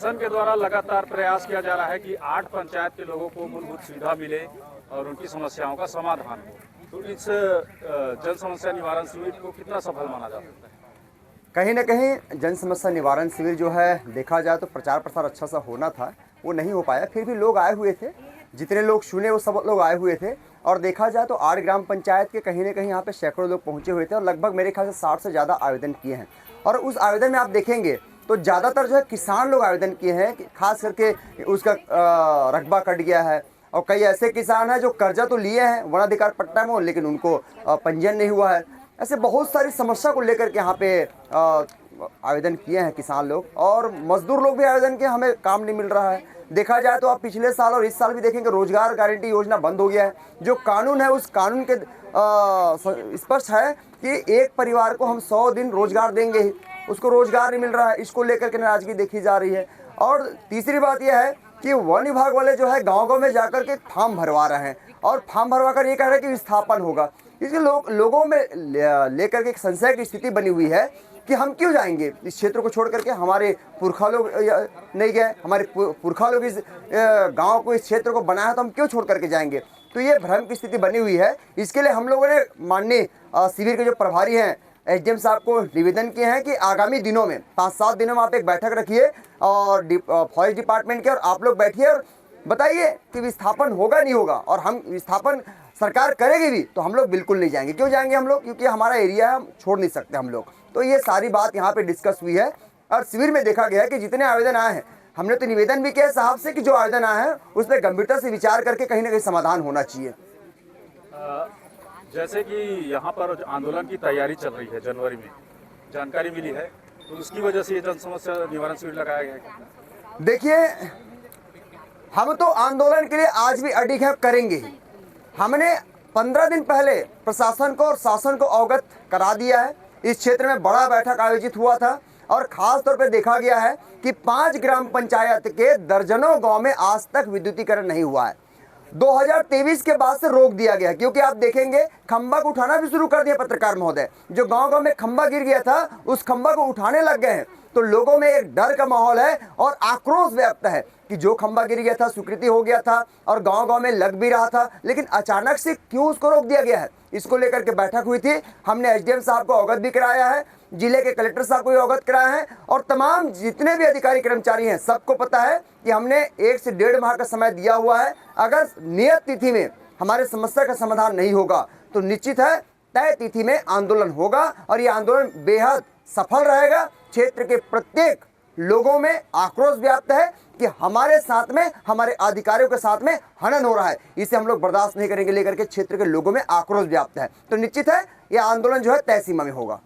शासन के द्वारा लगातार प्रयास किया जा रहा है कि 8 पंचायत के लोगों को मूलभूत सुविधा मिले और उनकी समस्याओं का समाधान हो। तो इस जन समस्या निवारण शिविर को कितना सफल माना जा सकता है? कहीं ना कहीं जन समस्या निवारण शिविर जो है, देखा जाए तो प्रचार प्रसार अच्छा सा होना था, वो नहीं हो पाया। फिर भी लोग आए हुए थे, जितने लोग सुने वो सब लोग आए हुए थे। और देखा जाए तो 8 ग्राम पंचायत के कहीं ना कहीं यहाँ पे सैकड़ों लोग पहुँचे हुए थे और लगभग मेरे ख्याल से 60 से ज़्यादा आवेदन किए हैं। और उस आवेदन में आप देखेंगे तो ज़्यादातर जो है किसान लोग आवेदन किए हैं, खास करके उसका रकबा कट गया है। और कई ऐसे किसान हैं जो कर्जा तो लिए हैं वनाधिकार पट्टा में, लेकिन उनको पंजीयन नहीं हुआ है। ऐसे बहुत सारी समस्या को लेकर के यहाँ पे आवेदन किए हैं किसान लोग, और मजदूर लोग भी आवेदन किए, हमें काम नहीं मिल रहा है। देखा जाए तो आप पिछले साल और इस साल भी देखेंगे रोजगार गारंटी योजना बंद हो गया है। जो कानून है उस कानून के स्पष्ट है कि एक परिवार को हम 100 दिन रोजगार देंगे, उसको रोजगार नहीं मिल रहा है। इसको लेकर के नाराजगी देखी जा रही है। और तीसरी बात यह है कि वन विभाग वाले जो है गाँव में जाकर के फॉर्म भरवा रहे हैं और फॉर्म भरवा कर ये कह रहे हैं कि विस्थापन होगा। इसके लोगों में लेकर के एक संशय की स्थिति बनी हुई है कि हम क्यों जाएंगे इस क्षेत्र को छोड़ करके। हमारे पुरखा लोग नहीं गए, हमारे पुरखा लोग इस गांव को, इस क्षेत्र को बनाया, तो हम क्यों छोड़ करके जाएंगे। तो ये भ्रम की स्थिति बनी हुई है। इसके लिए हम लोगों ने माननीय शिविर के जो प्रभारी हैं एसडीएम साहब को निवेदन किए हैं कि आगामी दिनों में 5-7 दिनों में आप एक बैठक रखिए और फॉरेस्ट डिपार्टमेंट के और आप लोग बैठिए और बताइए कि विस्थापन होगा नहीं होगा। और हम विस्थापन सरकार करेगी भी तो हम लोग बिल्कुल नहीं जाएंगे। क्यों जाएंगे हम लोग? क्योंकि हमारा एरिया है, हम छोड़ नहीं सकते हम लोग। तो ये सारी बात यहाँ पे डिस्कस हुई है और शिविर में देखा गया है कि जितने आवेदन आए हैं, हमने तो निवेदन भी किया साहब से कि जो आवेदन आए हैं उस पर गंभीरता से विचार करके कहीं ना कहीं समाधान होना चाहिए। जैसे कि यहाँ पर आंदोलन की तैयारी चल रही है, जनवरी में जानकारी मिली है, तो उसकी वजह से ये जन समस्या निवारण शिविर लगाया गया है। देखिए, हम तो आंदोलन के लिए आज भी अडिग है, करेंगे ही। हमने 15 दिन पहले प्रशासन को और शासन को अवगत करा दिया है। इस क्षेत्र में बड़ा बैठक आयोजित हुआ था और खास तौर पर देखा गया है कि 5 ग्राम पंचायत के दर्जनों गांव में आज तक विद्युतीकरण नहीं हुआ है। 2023 के बाद से रोक दिया गया, क्योंकि आप देखेंगे खंबा को उठाना भी शुरू कर दिया पत्रकार महोदय। जो गांव-गांव में खंबा गिर गया था उस खंबा को उठाने लग गए हैं। तो लोगों में एक डर का माहौल है और आक्रोश व्यक्त है कि जो खंबा गिर गया था स्वीकृति हो गया था और गांव-गांव में लग भी रहा था, लेकिन अचानक से क्यों उसको रोक दिया गया है। इसको लेकर के बैठक हुई थी। हमने एसडीएम साहब को अवगत भी कराया है, जिले के कलेक्टर साहब को भी अवगत कराया है और तमाम जितने भी अधिकारी कर्मचारी हैं सबको पता है कि हमने 1 से 1.5 माह का समय दिया हुआ है। अगर नियत तिथि में हमारे समस्या का समाधान नहीं होगा तो निश्चित है तय तिथि में आंदोलन होगा और ये आंदोलन बेहद सफल रहेगा। क्षेत्र के प्रत्येक लोगों में आक्रोश व्याप्त है कि हमारे साथ में, हमारे अधिकारियों के साथ में हनन हो रहा है। इसे हम लोग बर्दाश्त नहीं करेंगे, लेकर के क्षेत्र के लोगों में आक्रोश व्याप्त है। तो निश्चित है यह आंदोलन जो है तय सीमा में होगा।